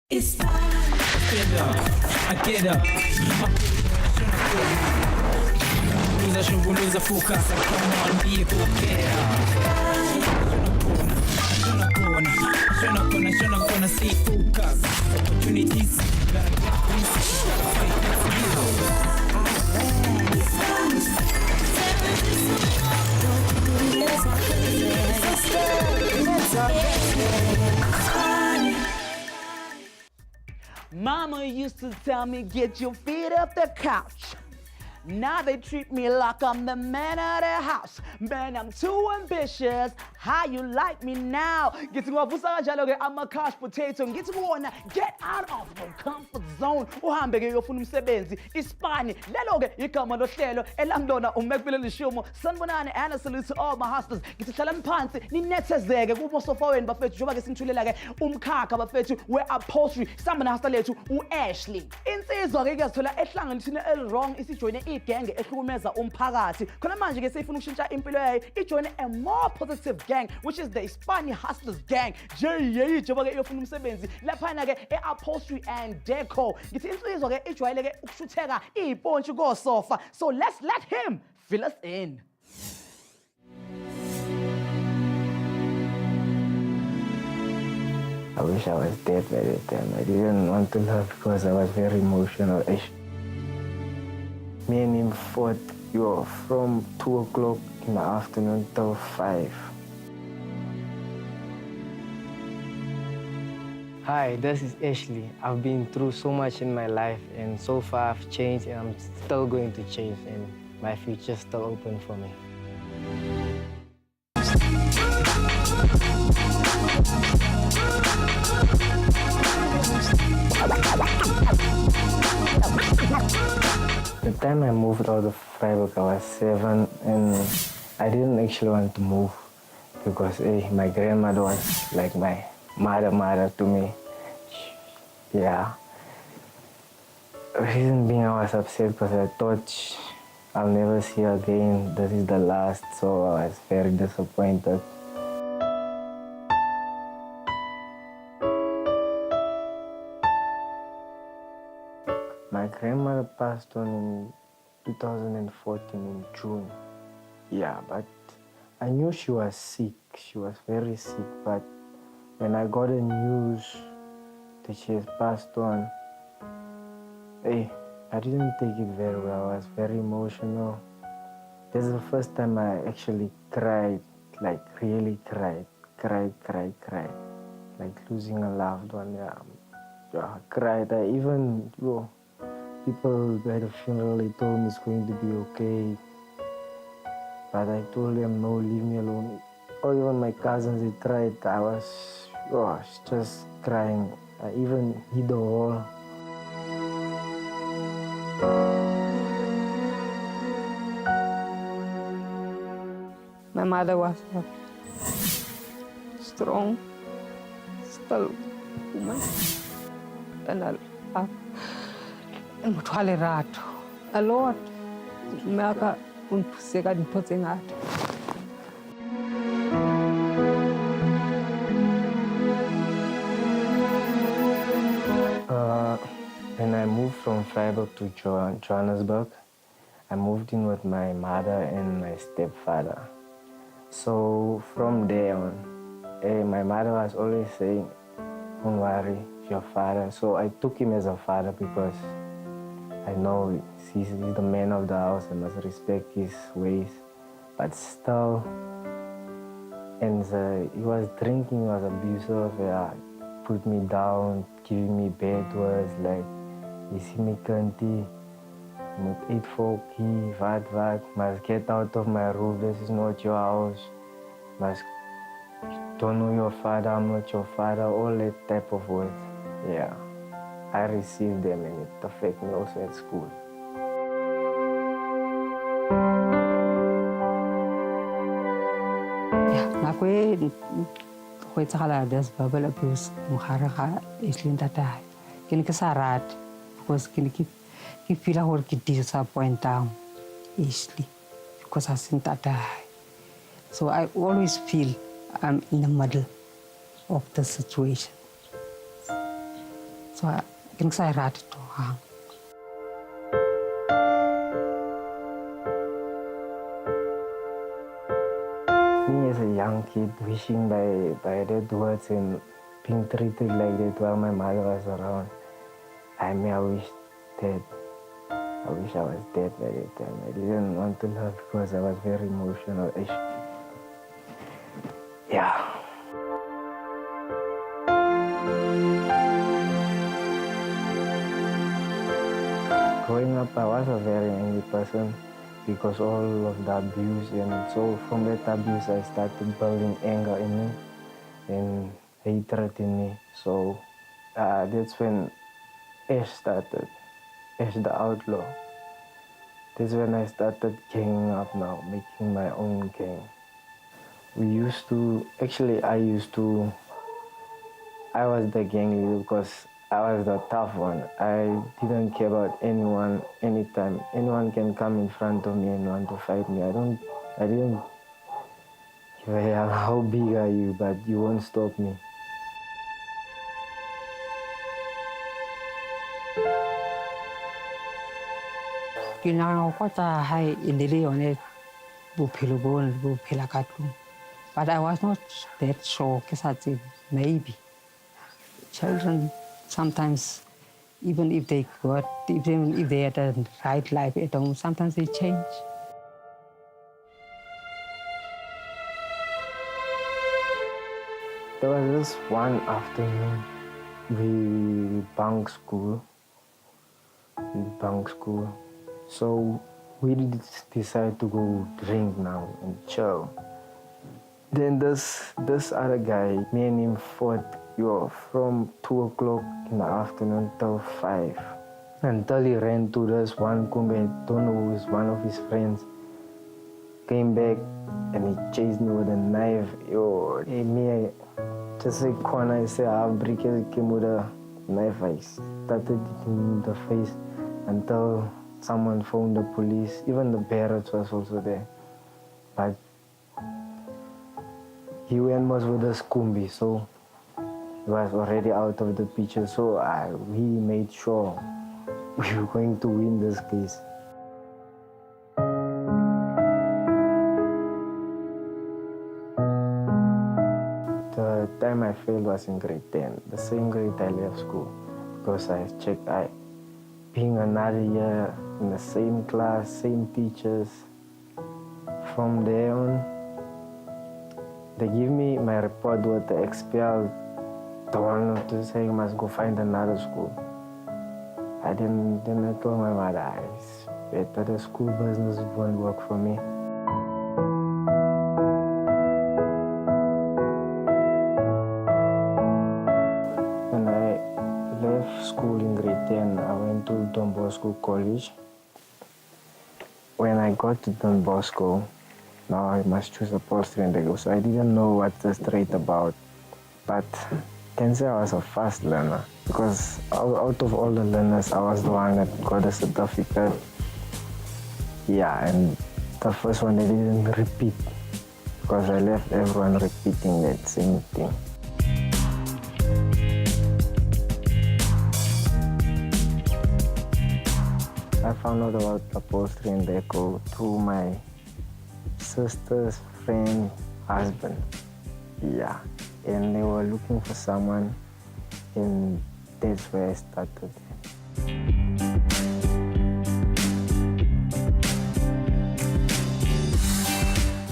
It's fine. I get up. Lose focus. Come on, be a good girl. Gonna stay focused. Opportunities. Gotta get research. Mama used to tell me, get your feet off the couch. Now they treat me like I'm the man of the house. Man, I'm too ambitious. How you like me now? Get I'm a couch potato. Get out of your comfort zone. Uhambe ke yofuna umsebenzi. iSpani. Lelo-ke igama lohlelo elamlona uMekbile Lishumo. Sanibonani and a salute to all my hustlers. Ngithi hlalani phansi ninethezeke kubo sofa wenu bafethu njengoba ke sinithulela ke umkhakha bafethu we-upholstery. Samba na-hustler lethu u-Ashley. Insizwa ke kuyazithola ehlanganisini elwrong isijoyine igenge ehlukumeza umphakathi. Khona manje ke seyifuna ukushintsha impilo yayo ijoyine a more positive gang, which is the iSpani Hustlers gang. Njengoba ke iyofuna umsebenzi laphana ke e-upholstery and decor. Ngithi insizwa ke ijwayele ke ukushutheka iyipontshi kosofa. So let's let him fill us in. I wish I was dead by that time. I didn't want to laugh because I was very emotional. Me and him fought from 2 o'clock in the afternoon till 5. Hi, this is Ashley. I've been through so much in my life and so far I've changed and I'm still going to change and my future's still open for me. The time I moved out of Freiburg, I was 7 and I didn't actually want to move because my grandmother was like my mother to me. Yeah. Reason being I was upset because I thought I'll never see her again. This is the last, so I was very disappointed. My grandmother passed on in 2014 in June. Yeah, but I knew she was sick. She was very sick, but when I got the news that she has passed on, I didn't take it very well. I was very emotional. This is the first time I actually cried, like really cried, like losing a loved one. Yeah, I cried. I even, people at the funeral, they told me it's going to be okay. But I told them, no, leave me alone. Or even my cousins, they tried. I was just crying. I even hit the wall. My mother was a strong, still woman. And mutuale rato. A lot. Maka unpuseka dipotse ngata. When I moved from Freiburg to Johannesburg, I moved in with my mother and my stepfather. So from there on, my mother was always saying, don't worry, it's your father. So I took him as a father because I know he's the man of the house. I must respect his ways. But still, and he was drinking, he was abusive, put me down, giving me bad words like, you see me kanti, moet eet for key, wat, must get out of my roof, this is not your house. Must don't know your father, I'm not your father, all that type of words. Yeah, I received them and it affected me also at school. Go etsagala this verbal abuse mogare ga Ashley ntatai ke ne ke sa rate because ke feel gore ke disappoint down Ashley because I ntatai. So I always feel I'm in the middle of the situation. so kinakasairat ito hang. Me as a young kid wishing by dead words and being treated like that while my mother was around. I wish that I wish I was dead by that time. I didn't want to laugh because I was very emotional. Yeah. Growing up, I was a very angry person because all of the abuse, and so from that abuse I started building anger in me and hatred in me. So that's when Ash started, Ash the Outlaw. That's when I started ganging up now, making my own gang. I was the gang leader because I was the tough one. I didn't care about anyone, anytime. Anyone can come in front of me and want to fight me. I didn't give a hell how big are you, but you won't stop me. Kinang ko ta hay indili one bupilubon bupilakatun. But I was not that sure kasi maybe. Children sometimes, even if they had a right life at home, sometimes they change. There was this one afternoon, we bunked school. So we decided to go drink now and chill. Then this other guy, me and him fought from 2 o'clock in the afternoon till 5. Until he ran to this one kumbe, don't know who is one of his friends. Came back and he chased me with a knife. Me, just a corner, I said, I'll break it, came with a knife. I started in the face until someone phoned the police. Even the parents was also there. But he went with the skumbi, so he was already out of the picture. So we made sure we were going to win this case. The time I failed was in grade 10, the same grade I left school, because being another year in the same class, same teachers. From there on, they give me my report with the expelled. The one to say you must go find another school. I told my mother, it's better the school business won't work for me. When I left school in grade 10, I went to Don Bosco College. When I got to Don Bosco, now I must choose Upholstery and Décor. So I didn't know what the straight about, but I can say I was a fast learner because out of all the learners, I was the one that got a certificate. Yeah, and the first one I didn't repeat because I left everyone repeating that same thing. I found out about Upholstery and Décor through my sister's friend husband. Yeah, and they were looking for someone, and that's where I started.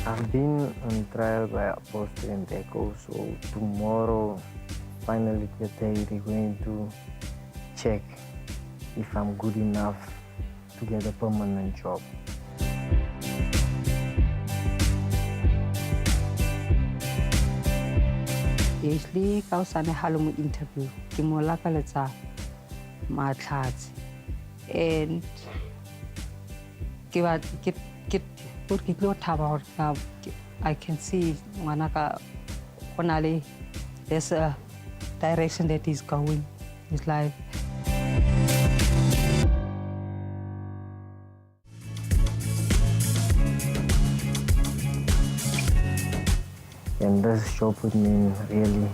I've been on trial by Upholstery and Décor, so tomorrow, finally today, they're going to check if I'm good enough to get a permanent job. Usually, kau sana halong interview, kimula ka lang sa matlats, and kitlo taba I can see manaka konali there's a direction that is going his life. And this job would mean really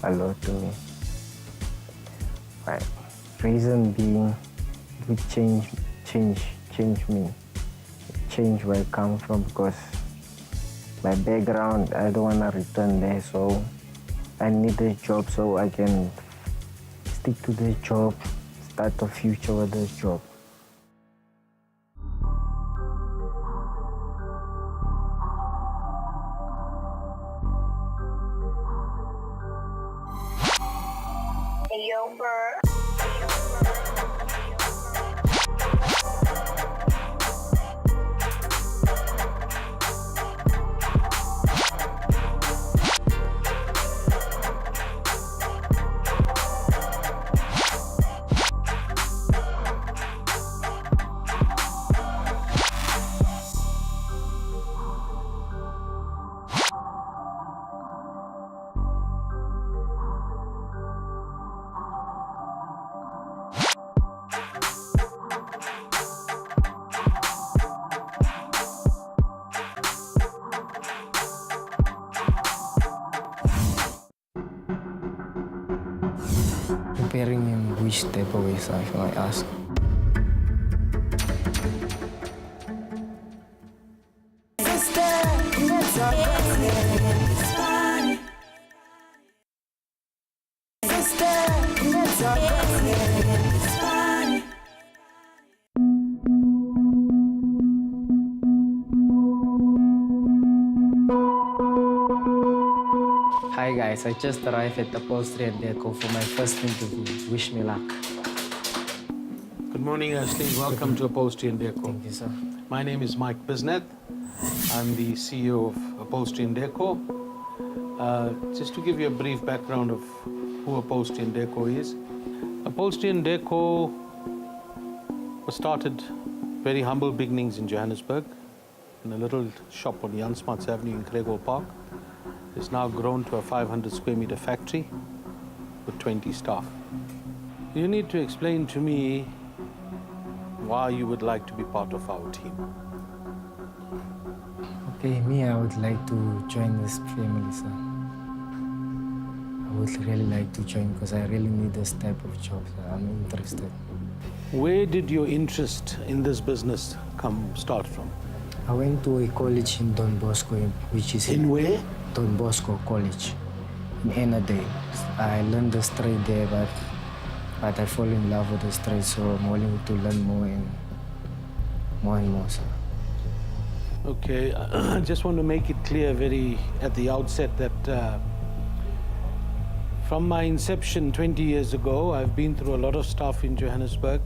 a lot to me. Right. Reason being, it would change me, change where I come from, because my background, I don't want to return there, so I need a job so I can stick to this job, start a future with this job. Preparing in which type of ways, if I ask? Hi guys, I just arrived at Upholstery and Décor for my first interview. Wish me luck. Good morning, Ashley. Welcome to Upholstery and Décor. Thank you, sir. My name is Mike Bisnet. I'm the CEO of Upholstery and Décor. Just to give you a brief background of who Upholstery and Décor is. Upholstery and Décor was started very humble beginnings in Johannesburg, in a little shop on Jan Smuts Avenue in Kregel Park. It's now grown to a 500 square meter factory with 20 staff. You need to explain to me why you would like to be part of our team. Okay, me, I would like to join this family, sir. I would really like to join because I really need this type of job, sir. I'm interested. Where did your interest in this business start from? I went to a college in Don Bosco, which is In where? Don Bosco College in Enadale. I learned this trade there, but I fall in love with this trade, so I'm willing to learn more and more, sir. Okay, I just want to make it clear very at the outset that from my inception 20 years ago, I've been through a lot of stuff in Johannesburg,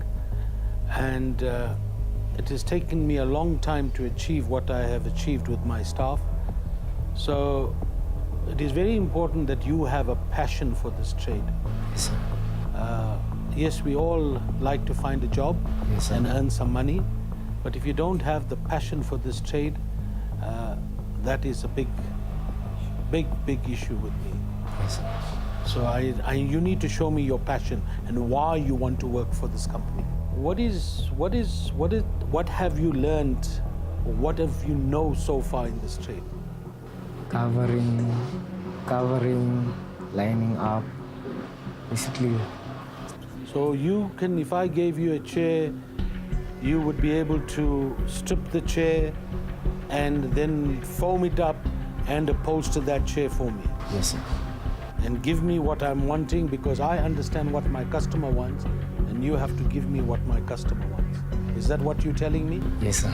and it has taken me a long time to achieve what I have achieved with my staff. So it is very important that you have a passion for this trade. Yes, sir. Yes, we all like to find a job Yes, sir. and earn some money, but if you don't have the passion for this trade, that is a big issue with me. Yes, sir. So you need to show me your passion and why you want to work for this company. What have you learned, or what have you know so far in this trade? Covering, lining up, basically. So you can, if I gave you a chair, you would be able to strip the chair and then foam it up and upholster that chair for me. Yes, sir. And give me what I'm wanting, because I understand what my customer wants, and you have to give me what my customer wants. Is that what you're telling me? Yes, sir.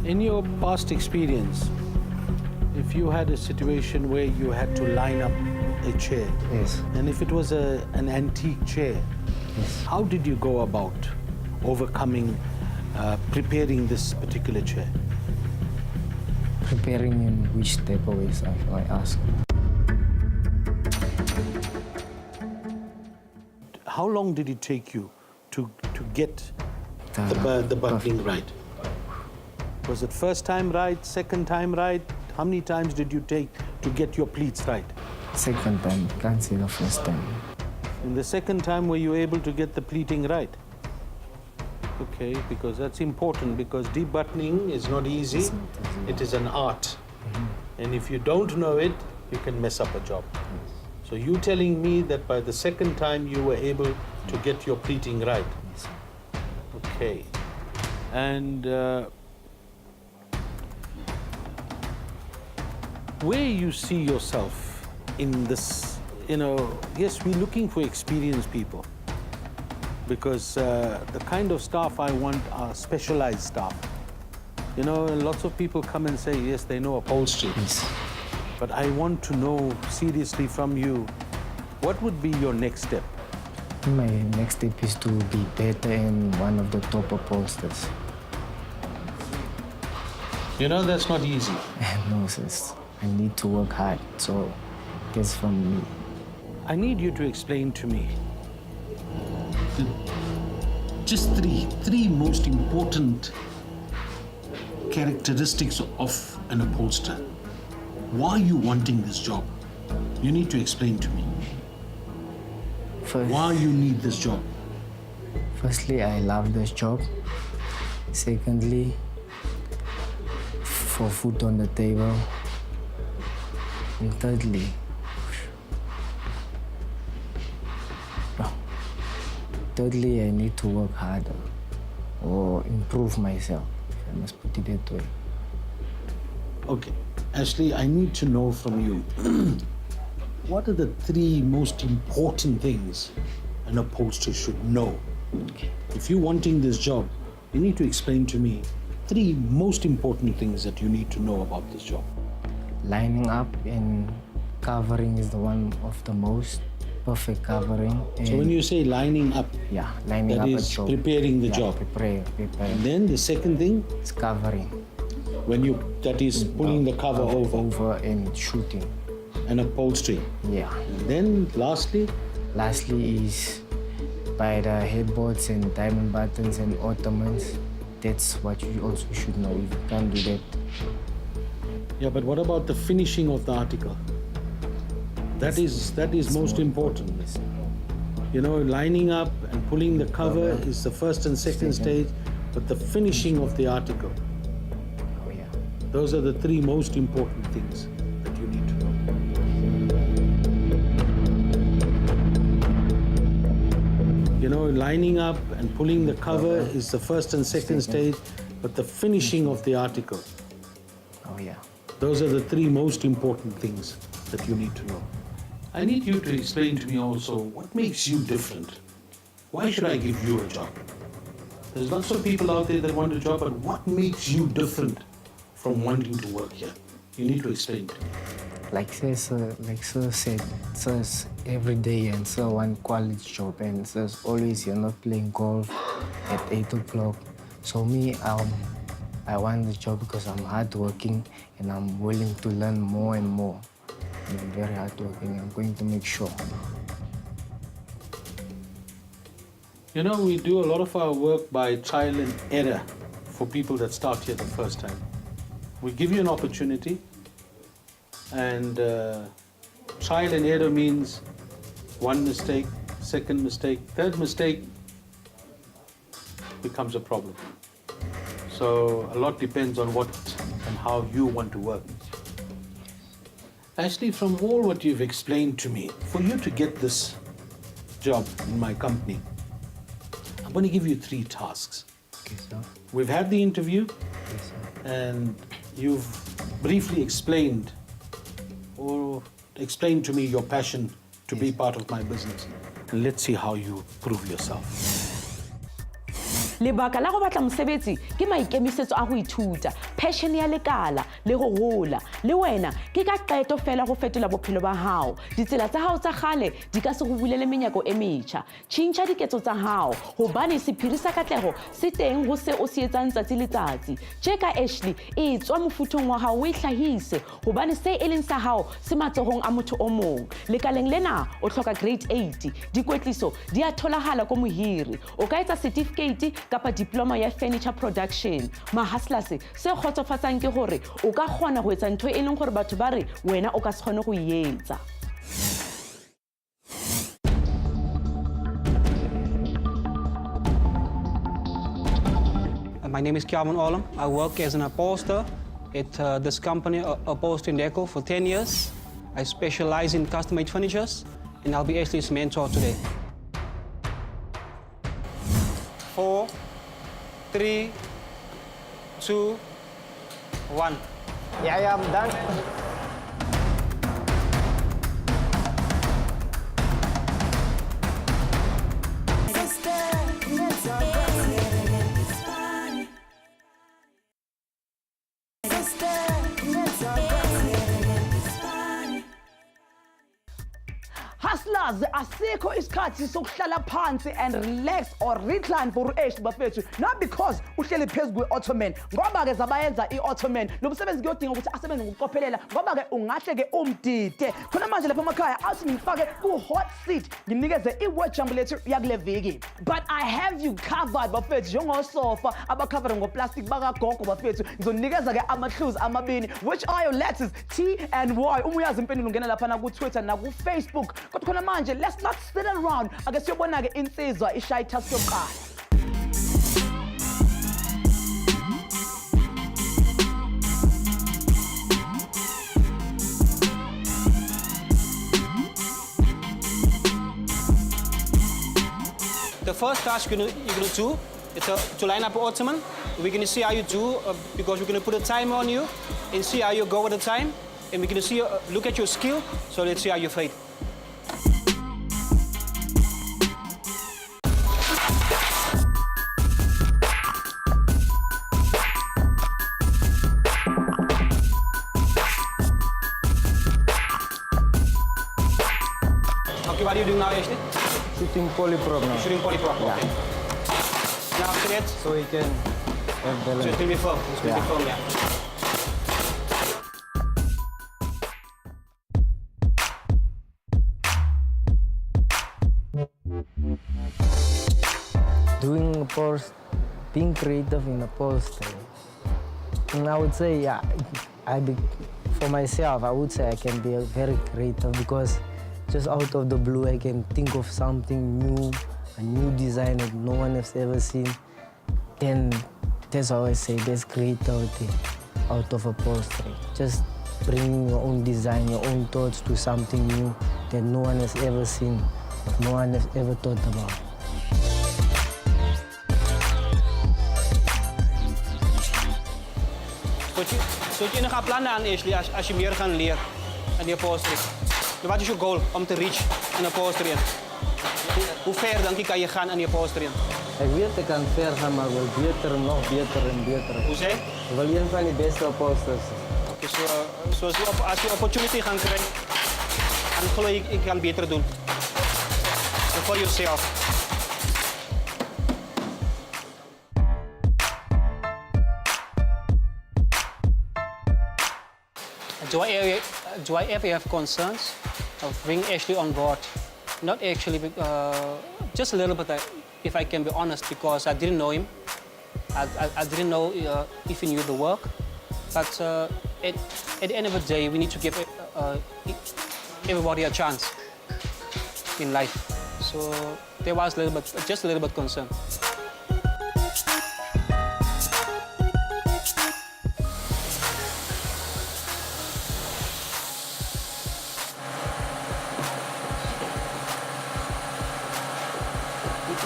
In your past experience, if you had a situation where you had to line up a chair, Yes. and if it was an antique chair, Yes. how did you go about overcoming, preparing this particular chair? Preparing in which type of ways, if I ask? How long did it take you to get the buttoning right? Was it first time right, second time right? How many times did you take to get your pleats right? Second time, can't say the first time. In the second time, were you able to get the pleating right? Okay, because that's important, because debuttoning is not easy. It is an art. And if you don't know it, you can mess up a job. So you telling me that by the second time you were able to get your pleating right? Yes, sir. Okay. And where you see yourself in this, yes, we're looking for experienced people because the kind of staff I want are specialized staff. Lots of people come and say, yes, they know upholstery. Yes. But I want to know seriously from you, what would be your next step? My next step is to be better in one of the top upholsterers. That's not easy. No, sis. I need to work hard, so guess from me. I need you to explain to me just three most important characteristics of an upholsterer. Why are you wanting this job? You need to explain to me. Why you need this job? Firstly, I love this job. Secondly, for food on the table. And thirdly, I need to work harder or improve myself, if I must put it that way. Okay. Ashley, I need to know from you, what are the three most important things an upholsterer should know? Okay. If you're wanting this job, you need to explain to me three most important things that you need to know about this job. Lining up and covering is the one of the most perfect covering. So when you say lining up, yeah, lining that up is a job. preparing the Yeah, job. Prepare. And then the second thing, It's covering. that is pulling the cover over and shooting. and upholstery. Yeah. And then lastly, Is by the headboards and diamond buttons and ottomans. That's what you also should know. If you can't do that, yeah, but what about the finishing of the article? That is most important. Lining up and pulling the cover is the first and second stage, but the finishing of the article, oh yeah. those are the three most important things that you need to know. Lining up and pulling the cover is the first and second stage, but the finishing of the article, Oh yeah. those are the three most important things that you need to know. I need you to explain to me also what makes you different. Why should I give you a job? There's lots of people out there that want a job, but what makes you different from wanting to work here? You need to explain to me. Like sir said, sir's every day and sir one quality job and sir's always not playing golf at 8 o'clock. So me, I want the job because I'm hardworking and I'm willing to learn more and more. I'm very hardworking. I'm going to make sure. We do a lot of our work by trial and error for people that start here the first time. We give you an opportunity, and trial and error means one mistake, second mistake, third mistake becomes a problem. So a lot depends on what and how you want to work. Actually, from all what you've explained to me, for you to get this job in my company, I'm going to give you 3 tasks. Okay, sir. We've had the interview, Yes, sir. and you've briefly explained to me your passion to be part of my business. And let's see how you prove yourself. lebaka la go batla mosebetsi ke maikemisetso a go ithuta, passion ya lekala le go gola. Le wena ke ka qeto fela go fetola bophelo ba hao. Ditsela tsa hao tsa gale di ka se go bulele menyako e metjha. Tšhintšha diketso tsa hao gobane sephiri sa katlego se teng go se o se etsang tsatsi le tsatsi. Tjeka Ashley e tswa mofutong wa hao o e hlahise gobane se e leng sa hao se matsogong a motho o mong. Lekaleng lena o tlhoka grade 8. Dikwetliso di a tholagala ko mohiri. O ka etsa certificate kapa diploma ya furniture production. Mahaslas se khotsofatsang ke gore o ka kgona go etsa ntho e leng gore batho ba re wena o ka se kgone go etsa. My name is Kjaman Olam. I work as an upholsterer at this company, Upholstery Décor, for 10 years. I specialize in custom-made furnitures, and I'll be Ashley's mentor today. 4, 3, 2, 1. Yeah, I'm done. Hustlers, asikho isikhathi sokuhlala phansi and relax or recline for u-Ashley bafethu, not because uhleli phezu kwe-ottoman ngoba ke zabayenza i-ottoman lo msebenzi kuyodinga ukuthi asebenze ngokucophelela ngoba ke ungahle ke umdide khona manje lapha emakhaya athi ngifake ku-hot seat ngimnikeze i-wardrobe lethu yakule viki, but I have you covered bafethu njengosofa abakhavere ngoplastic bakagogo bafethu ngizonikeza ke amahluzi amabini which are your letters T and Y. Uma uyazi impendulo ungena laphana ku-Twitter naku-Facebook. Kodwa khona manje let's not sit around ake siyobona ke insizwa ishaya itask yokuqala. The first task you're gonna do is to line up an ottoman. We're gonna see how you do because we're gonna put a timer on you and see how you go with the time. And we're gonna see, look at your skill. So let's see how you fade. Okay, what are you doing now, Ashley? Shooting polyprop now. Shooting polyprop. Yeah. Okay. Now after that, So we can have balance. so it's gonna be firm. It's gonna be firm, yeah. Doing being creative in upholstery. And I would say, yeah, for myself, I would say I can be very creative because just out of the blue, I can think of something new, a new design that no one has ever seen. Then that's how I say there's creativity out of upholstery. Just bringing your own design, your own thoughts to something new that no one has ever seen, or no one has ever thought about. So je enige plannen aan, Ashley, als je meer gaat leren aan die upholstery? Wat is je goal om te reach in upholstery? Hoe ver denk je kan je gaan aan die upholstery? Ik weet ik kan ver gaan, maar wel beter, nog beter en beter. Hoe zei? Ik wil een van de beste upholsters. Dus als je opportunity gaat krijgen, dan geloof ik kan beter doen. So for yourself. Do I ever have concerns of bringing Ashley on board? Not actually, just a little bit, if I can be honest, because I didn't know him. I didn't know if he knew the work. But at the end of the day, we need to give everybody a chance in life. So there was just a little bit concern.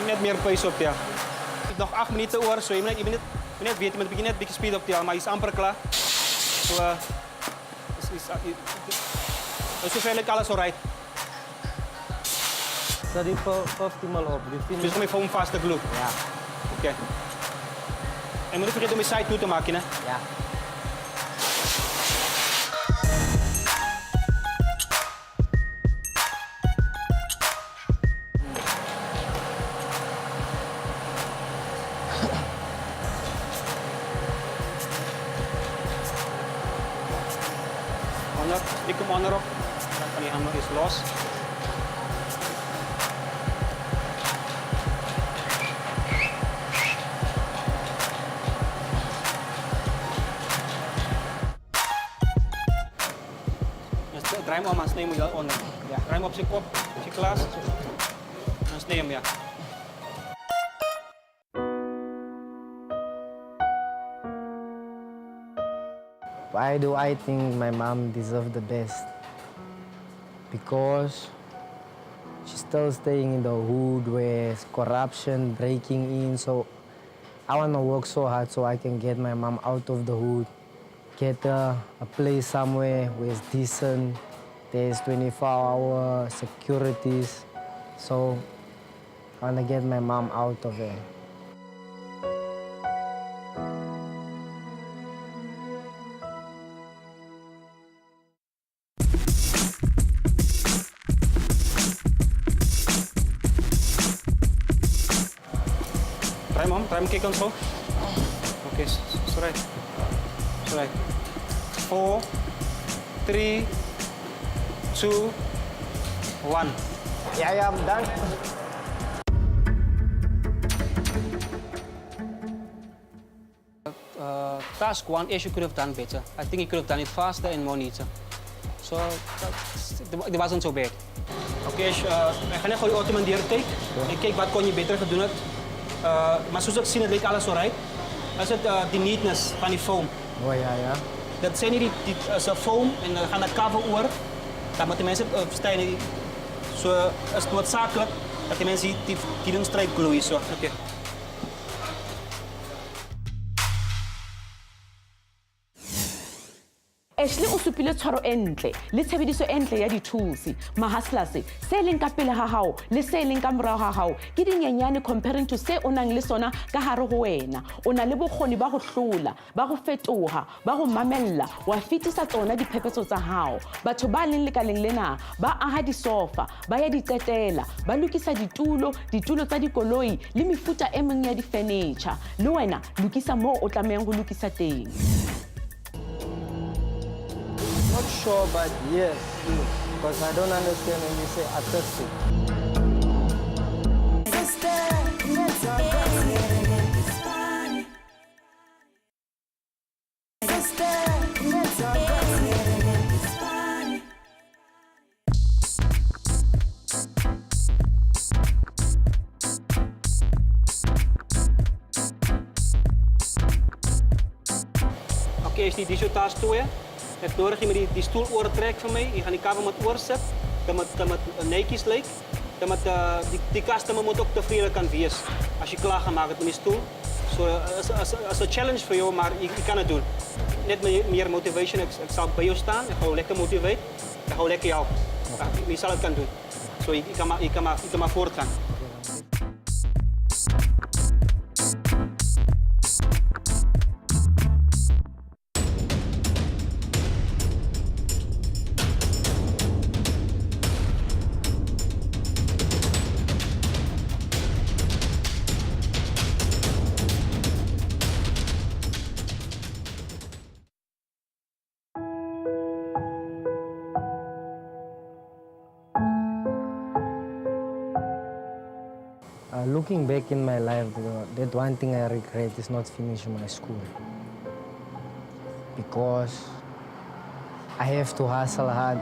Net meer pace op, ja. Nog 8 minuten over, zo. Je moet net weten, je moet net een beetje speed op, ja, maar je is amper klaar. Zo, zoveel alles alright. Zet die 50 mal op. Dus kom je voor een vaste glue? Ja. Oké. En moet je vergeten om je side toe te maken, hè? Ja. Ik kom onderop. Die hamer is los. Draai hem om, dan snij moet je dat onder. Ja. Draai hem op zijn kop, als je klaar is. Dan snij hem, ja. Why do I think my mom deserves the best? because she's still staying in the hood where it's corruption breaking in. So I want to work so hard so I can get my mom out of the hood, get a place somewhere where it's decent. There's 24-hour securities. So I want to get my mom out of there. Try, Mom. Try kick on so. Okay, it's right. It's right. 4, 3, 2, 1. Yeah, I'm done. Task 1, Ash, you could have done better. I think you could have done it faster and more neater. So, it wasn't so bad. Oké, Ash, ik ga net gewoon je auto in de tijd. En kijk wat kon je beter gedaan het. Maar zoals ik zie, het lijkt alles alright. Dat is het, die neatness van die foam. Oh ja. Dat zijn die foam en dan gaan dat cover over. Dan moeten mensen verstaan. Zo is het noodzakelijk dat die mensen die een strijd gloeien. Zo. Okay. Ashley o supile tshwaro entle le tshebediso entle ya di-tools mahaslas se leng ka pele ga gago le se leng ka morago ga gago ke dinyenyane comparing to se o nang le sona ka gare go wena o na le bokgoni ba go hlola ba go fetoga ba go mamella wa fetisa tsona diphephetso tsa gago batho ba leng lekaleng lena ba aga disofa ba ya ditetela ba lokisa ditulo tsa dikoloi le mefuta e mengwe ya di-furniture le wena lokisa mo o tlamehang go lokisa teng. Not sure, but yes, because I don't understand when you say artistic. Oké, is die t-shirt toe, hè? Het nodig je met die stoel oren trekt van mij. Je gaat die kabel met oor zetten. Dat met een Nike's leek. Dat met die customer moet ook tevreden kan wees. Als je klaar gaat maken met die stoel. So, is een challenge voor jou, maar je kan het doen. Net met meer motivation. Ik zal bij jou staan. Ik ga je lekker motiveren. Ik ga je lekker jou. Je zal het kan doen. So, je kan maar voortgaan. Looking back in my life, that one thing I regret is not finishing my school. Because I have to hustle hard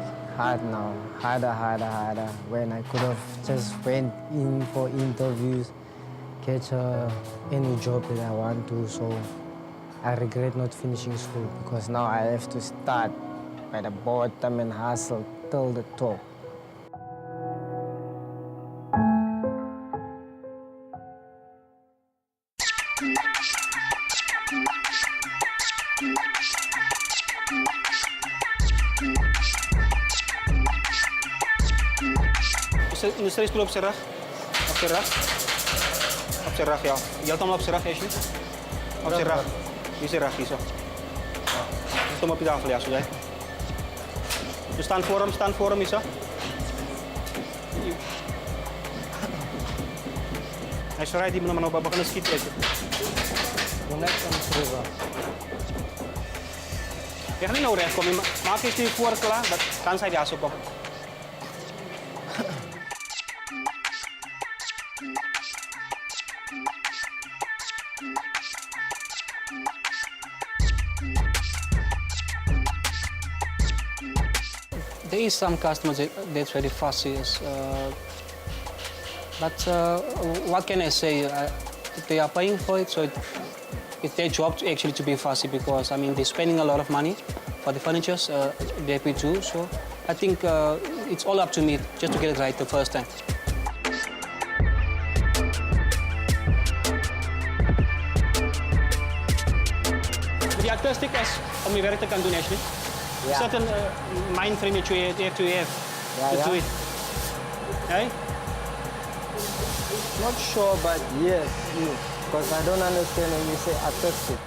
now, harder, when I could have just went in for interviews, catch any job that I want to. So I regret not finishing school because now I have to start by the bottom and hustle till the top. Industrie stoel op zijn rug. Op zijn rug. Op zijn rug, ja. Je houdt hem op zijn rug, Ashley. Op zijn rug. Hier zijn rug, hier zo. Zet hem op je tafel, ja, zo. Dus staan voor hem, hier zo. Hij is eruit, die moet nog beginnen schieten. Je gaat niet nou recht komen, maak eens die voor klaar, dan zijn die as op. There is some customers that's very fussy, but what can I say? They are paying for it, so it's their job to be fussy because they're spending a lot of money for the furniture they pay too. So I think it's all up to me just to get it right the first time. Die artistic is om je werk te kunnen doen, Ashley. Ja. Is dat een mindframe dat je hebt to have to do it? Hey? Not sure, but yes, because I don't understand when you say artistic.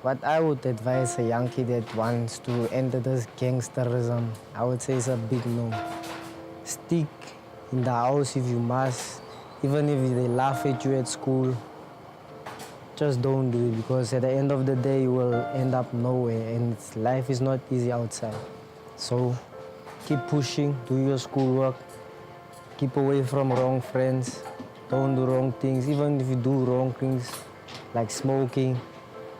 What I would advise a young kid that wants to enter this gangsterism, I would say it's a big no. Stick in the house if you must, even if they laugh at you at school. Just don't do it, because at the end of the day you will end up nowhere, and life is not easy outside. So keep pushing, do your schoolwork, keep away from wrong friends, don't do wrong things, even if you do wrong things like smoking,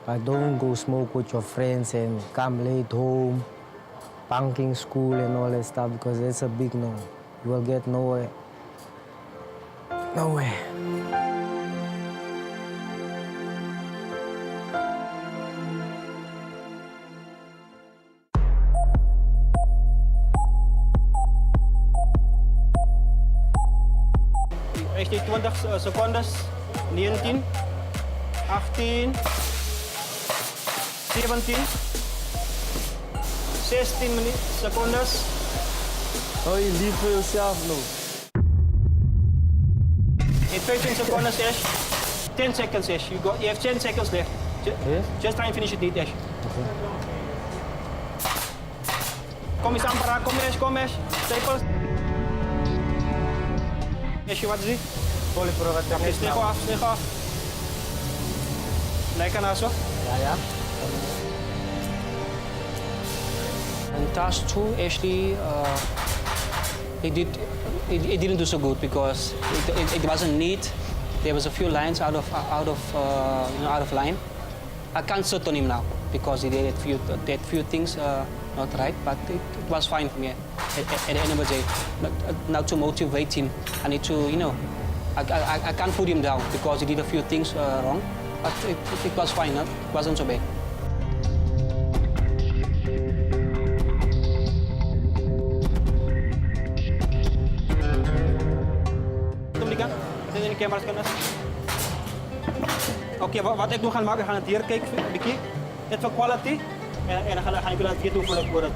but don't go smoke with your friends and come late home, bunking school and all that stuff, because that's a big no. You will get nowhere. Nowhere. Echt 20 secondes. 19, 18, 17, 16 secondes. Oh, you live for yourself, no? In 15 seconds, Ash. 10 seconds, Ash. You have 10 seconds left. Just try and finish it neat, Ash. Kom eens aan, kom Ash. Staples. Ash, wat is dit? Oké, sneeuw af. Lekker naast zo. Ja. And task 2, Ashley, it didn't do so good because it wasn't neat. There was a few lines out of line. I can't sit on him now because he did a few things not right, but it was fine for me at the end of the day. Now to motivate him, I need to, I can't put him down because he did a few things wrong, but it was fine, it wasn't so bad. De camera's kunnen. Oké, wat ik nu ga maken, we gaan het hier kijken, dit voor quality. En dan ga ik het hier doen voor het.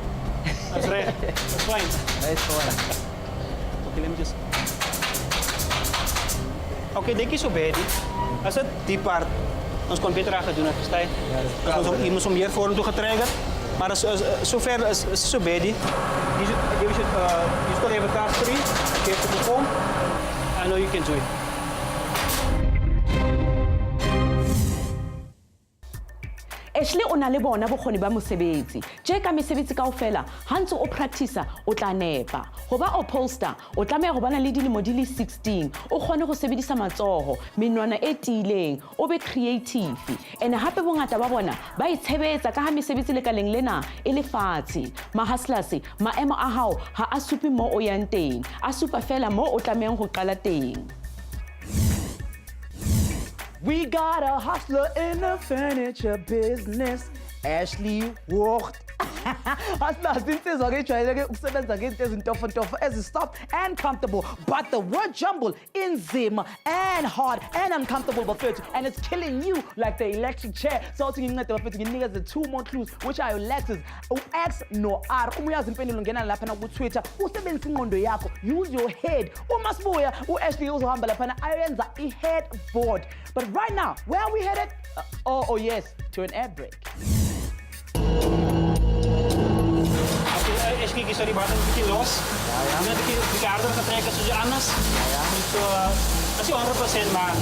Dat is recht. Dat is fijn. Dat is gewoon. Oké, let me just. Oké, denk je zo bij die. Als het die part, ons kon beter aan gaan doen, sta je? Je moet zo meer voor hem toe getriggerd. Maar zover is zo bij die. You should have a task 3. You have to perform. I know you can do it. Ashley o na le bona bokgoni ba mosebetsi je ka mesebetsi kaofela ha ntse o practice o tla nepa go ba upholster o tlameha go bana le dilemo di le 16 o kgone go sebedisa matsoho menwana e tiileng o be creative ene hape bongata ba bona ba itshebetsa ka ha mesebetsi le kaleng lena e le fatsi mahustlers maemo a hao ha a supi mo o yang teng a supa fela mo o tlamehang go qala teng. We got a hustler in the furniture business. Ashley walked. Hustlers insizwa ke ijwayeleke ukusebenza ngento ezintofontofo ezistop and comfortable, but the word jumble inzima and hard and uncomfortable bafethu, and it's killing you like the electric chair. So to ngincede bafethu nginikeze 2 more clues which are Alexis, X no R. Uma uyazi impendulo ngena lapha na ku Twitter usebenzisa ingqondo yakho, use your head. Uma sibuya uAshley uzohamba lapha ayenza i-headboard. But right now, where are we headed? Oh yes, to an air break. Ashley, kies die banden een beetje los. En dan een beetje harder gaan trekken zoals je anders. Zo, dat is 100% maar.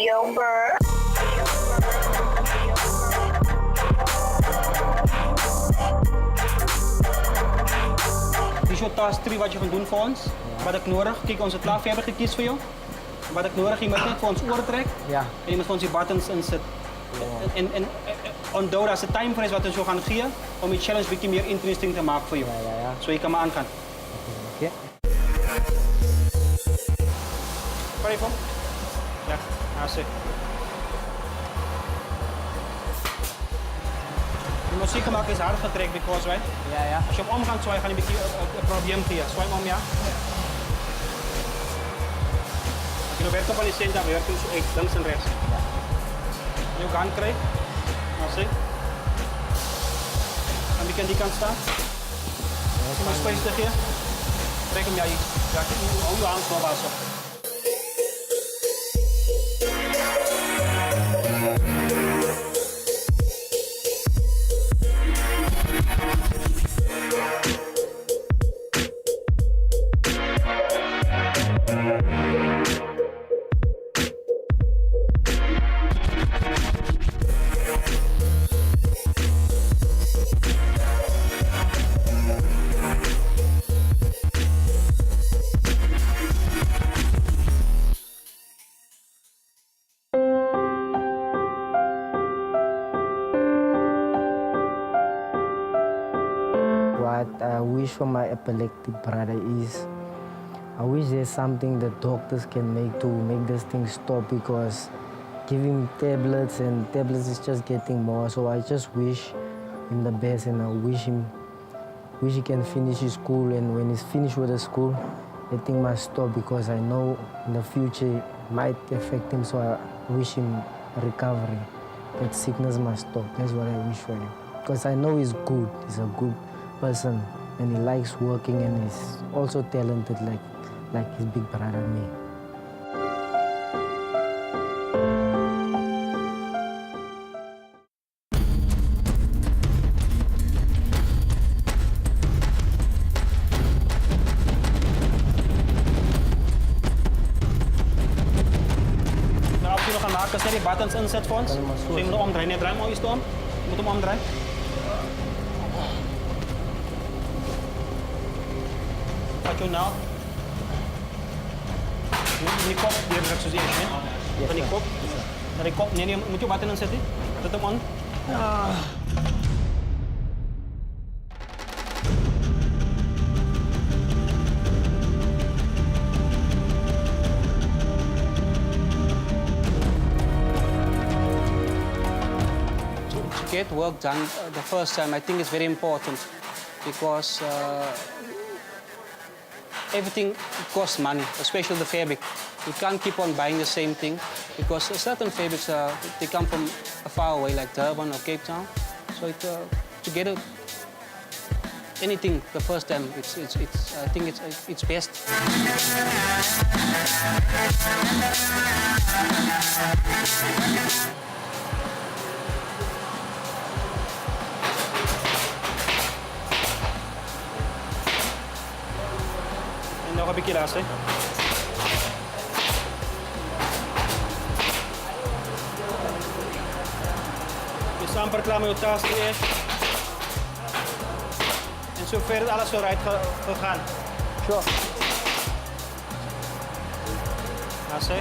Yo, bro. Dit is jouw task 3 wat je gaat doen voor ons. Wat ik nodig. Kijk, onze klaarverf hebben gekiest voor jou. wat ik nodig, je moet net voor ons oren trekken. Ja. En je moet voor ons die buttons inzetten. En onthoud als de time voor is wat we zo gaan geven, om je challenge een beetje meer interesting te maken voor je. Ja. Zo je kan maar aangaan. Oké. Sorry, Vom? Ja, hartstikke. De muziekgemak is hard getrekt, because right? Ja. Als je hem omgaat, zou je gaan een beetje een probleem krijgen. Zwaai hem om, ja? Als je nou werkt op aan die cent, dan werkt hij zo uit, links en rechts. Je ook hand krijgt. Nou, zie. En die kan die kant staan. Als je maar space tegen je. Trek hem, ja. Hou je hand zo vast op. What I wish for my epileptic brother is, I wish there's something that doctors can make to make this thing stop, because giving tablets and tablets is just getting more. So I just wish him the best, and I wish he can finish his school, and when he's finished with the school, the thing must stop, because I know in the future it might affect him. So I wish him recovery. That sickness must stop. That's what I wish for him, because I know he's good. He's a good person, and he likes working, and he's also talented like his big brother me. Nou, als je nog gaan maken, als je die buttons inzet voor ons, Kan je maar zo je moet hem omdraaien. Nee, draai hem al eens om. Je moet hem omdraaien. Wat je nou? Die kop, die heb ik zo eerst, hè? Van die kop. Naar die kop, nee, moet je button inzetten. Zet hem on. To get work done the first time, I think it's very important, because everything costs money, especially the fabric. You can't keep on buying the same thing, because certain fabrics they come from far away, like Durban or Cape Town. So to get anything the first time, I think it's best. En nog een beetje laatst, hè? Je staat amper klaar met je task eerst. En zover is alles vooruit gegaan. Sure. Laatst, hè?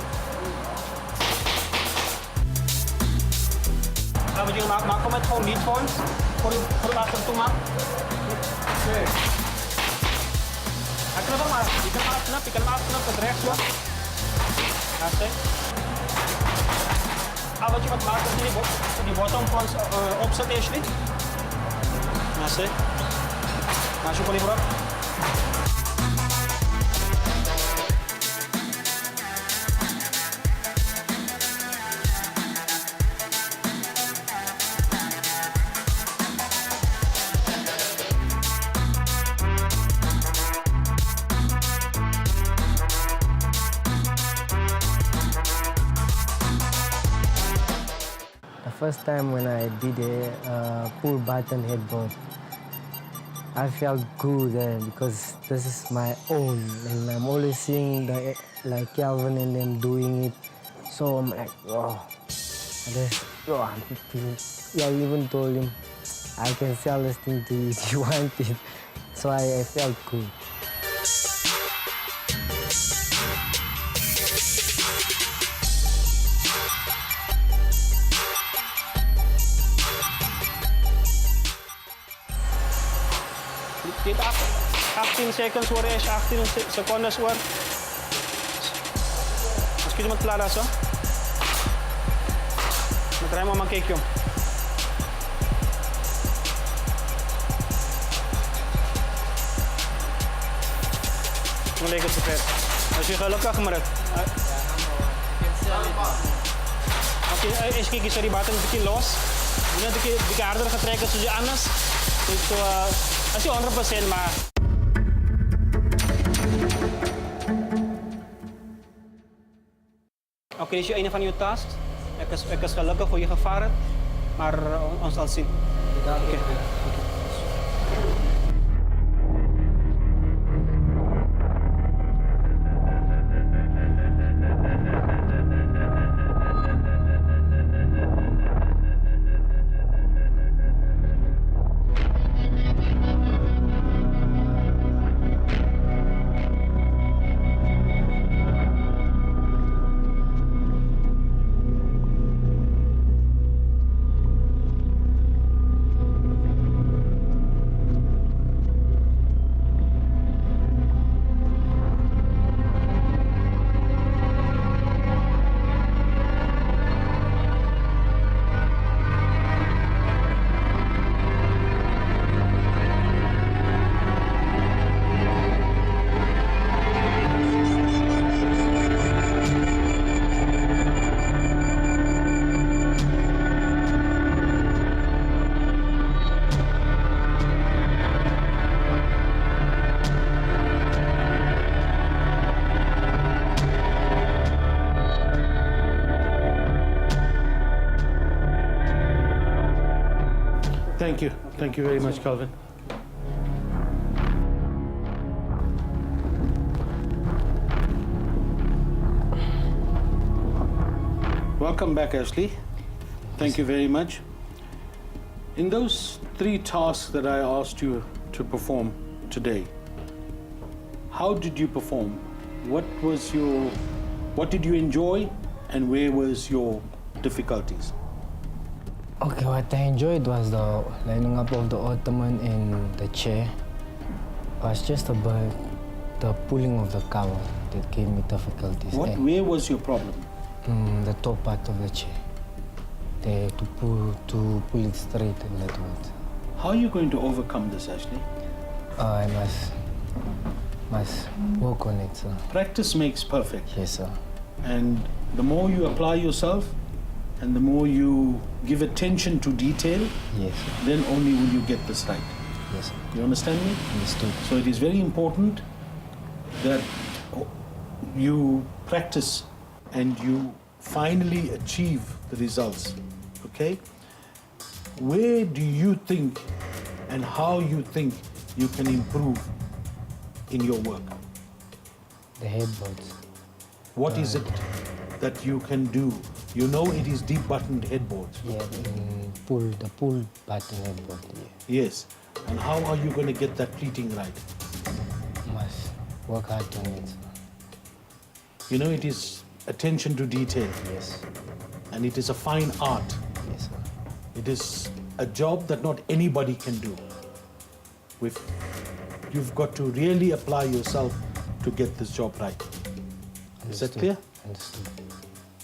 Wat jullie maken, maak het gewoon niet voor ons. Voor de achter toe maken. Nee. Knap hem maar. Je kan hem afknappen, je kan hem afknappen met rechts, hoor. Laatst, hè? Wat je wat maakt, is die bottom van ons opzet eerst niet. Laatst, hè? Maar zoek maar liever op. The first time when I did a pull button headboard, I felt good because this is my own, and I'm always seeing like Calvin and them doing it. So I'm like, oh, I even told him I can sell this thing to you if you want it. So I felt good. 18 seconds hoor, Ash. 18 secondes hoor. Als je iemand klaar is, hoor. Dan draai maar een keekje om. Hoe leek het zover? Als je gelukkig maar het. Oké, Ash, kijk eens, die baten een beetje los. Je moet een beetje harder gaan trekken zoals je anders. Dus als je 100% maar. Oké, dit is een van je tasks. Ik is gelukkig hoe je gevaren, maar ons zal zien. Okay. Thank you. Thank you very much, Calvin. Welcome back, Ashley. Thank you very much. In those 3 tasks that I asked you to perform today, how did you perform? What did you enjoy, and where was your difficulties? Okay, what I enjoyed was the lining up of the ottoman and the chair. It was just about the pulling of the cover that gave me difficulties. Where was your problem? The top part of the chair. To pull it straight and that one. How are you going to overcome this, Ashley? I must work on it, sir. Practice makes perfect. Yes, sir. And the more you apply yourself, and the more you give attention to detail, yes, then only will you get this right. Yes, sir. You understand me? Understood. So it is very important that you practice and you finally achieve the results, okay? Where do you think and how you think you can improve in your work? The headboards. What is it that you can do? You know it is deep buttoned headboards. Yeah, the pull button headboard, yeah. Yes. And how are you going to get that pleating right? Must work hard on it. You know, it is attention to detail. Yes. And it is a fine art. Yes, sir. It is a job that not anybody can do. You've got to really apply yourself to get this job right. Understood. Is that clear? Understood.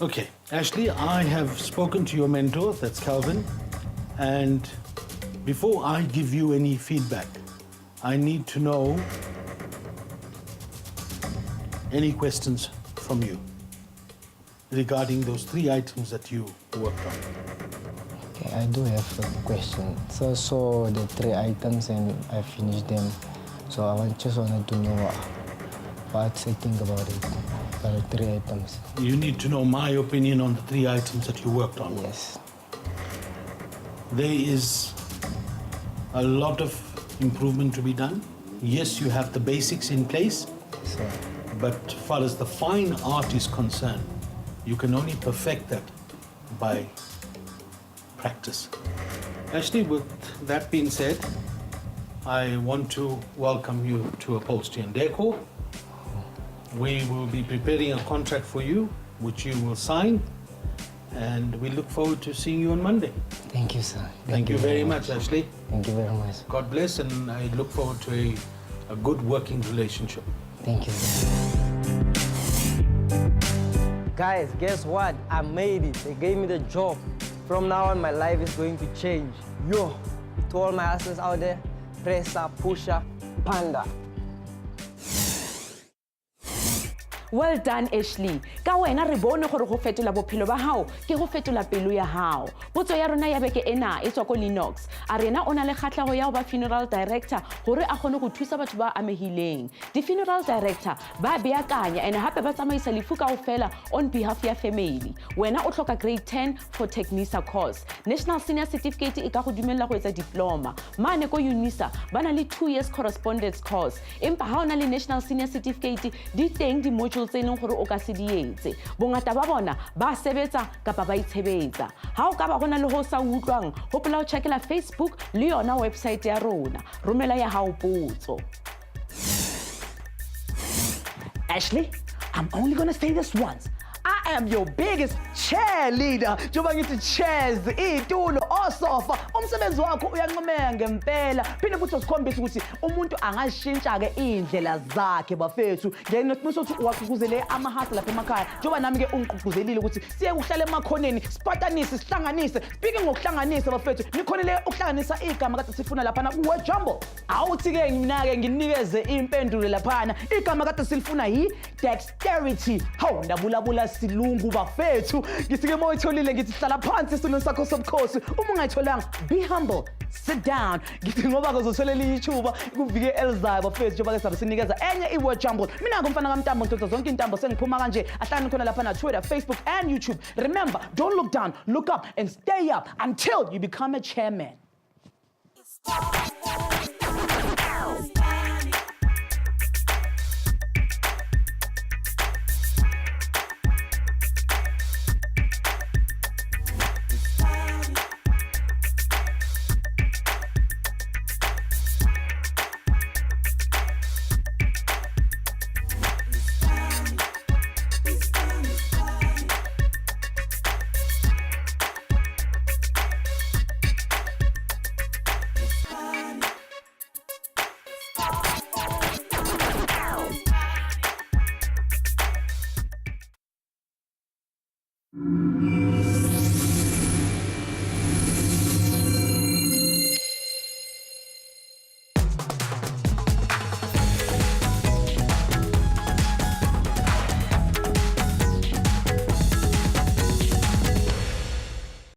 Okay, Ashley, I have spoken to your mentor, that's Calvin, and before I give you any feedback, I need to know any questions from you regarding those 3 items that you worked on. Okay, I do have a question. So I saw the 3 items and I finished them. So I just wanted to know what I think about it, about the 3 items. You need to know my opinion on the 3 items that you worked on. Yes. There is a lot of improvement to be done. Yes, you have the basics in place, Yes, sir. but as far as the fine art is concerned, you can only perfect that by practice. Ashley, with that being said, I want to welcome you to Upholstery and Décor. We will be preparing a contract for you, which you will sign, and we look forward to seeing you on Monday. Thank you, sir. Thank you very much, Ashley. Thank you very much. God bless, and I look forward to a good working relationship. Thank you. Guys, guess what? I made it. They gave me the job. From now on, my life is going to change. Yo, to all my hustlers out there, presser, pusher, panda. Well done, Ashley. Ka wena re bone gore go fetola bophelo ba hao ke go fetola pelo ya hao. Potso ya rona ya beke ena e tswa ko Linux. A rena o na le kgatlhago ya go ba funeral director gore a kgone go thusa batho ba amehileng. Di funeral director ba beakanya ene hape ba tsamaisa lefu kaofela on behalf ya family. Wena o tlhoka grade 10 for Technisa course. National Senior Certificate e ka go dumella go etsa diploma. Mane ko Unisa ba na le 2 years correspondence course. Empa ha ona le National Senior Certificate di teng di modules tse leng gore o ka se di etse. Bongata ba bona ba sebetsa kapa ba itshebetsa. Ha o ka ba gona le ho sa utlwang, hopola o checkela Facebook le yona website ya rona. Romela ya hao potso. Ashley, I'm only gonna say this once. I am your biggest cheerleader. Njengoba ngithi chairs, itulo, osofa. Umsebenzi wakho uyanqomeka ngempela. Phinde futhi usikhombisa ukuthi umuntu angashintsha ke indlela zakhe bafethu. Ngene ukuthi uwaqhuzele amahasa lapha emakhaya. Njengoba nami ke ungiqhuzelile ukuthi siye ukuhlala emakhoneni, sipatanise, sihlanganise. Speaking ngokuhlanganisa bafethu, nikhonele ukuhlanganisa igama kade sifuna lapha na kuwe jumbo. Awuthi ke mina ke nginikeze impendulo lapha. Igama kade silifuna yi dexterity. Hawu ndabulabula silungu bafethu. Ngithi ke moyitholile ngithi hlala phansi esitulweni sakho sobukhosi. Uma ungayitholanga, be humble, sit down. Ngithi ngoba uzotholela ithuba kuvike elizayo bafethu njengoba ke sabe sinikeza enye iword jumble. Mina ngumfana kaMntambo ngidonsa zonke intambo sengiphuma kanje. Ahlangane khona lapha na Twitter, Facebook and YouTube. Remember, don't look down, look up and stay up until you become a chairman.